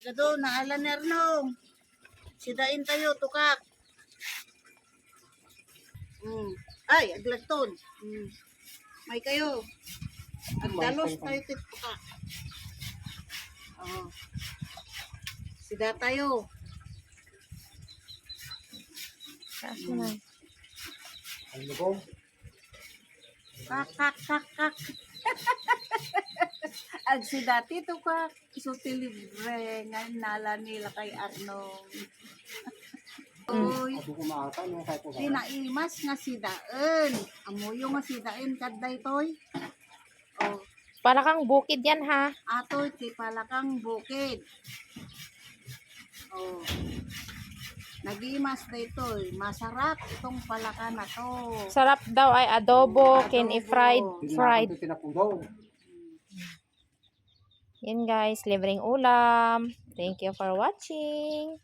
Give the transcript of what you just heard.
Gado, naala ni Arnong. Sidain tayo, tukak. Ay, aglagton. May kayo. Agdalos tayo tukak. Oh. Sida tayo. Kaso na. Ano ko? Kak, kak, kak, kak. Ag si dati to kak. Isuti libre. Ngayon nala nila kay Arnong. Uy, Ako kumaka no kahit ko. di naimas nga sidaan. Amuyo nga sidain kadday toy. Oh, Para kang bukid yan ha. atoy ti palakang bukid. Oh. Nagimas na itoy. Masarap itong palaka na to. Sarap daw ay adobo, kin i-fried. Fried. Pinapudaw. Yan guys, libreng ulam. Thank you for watching.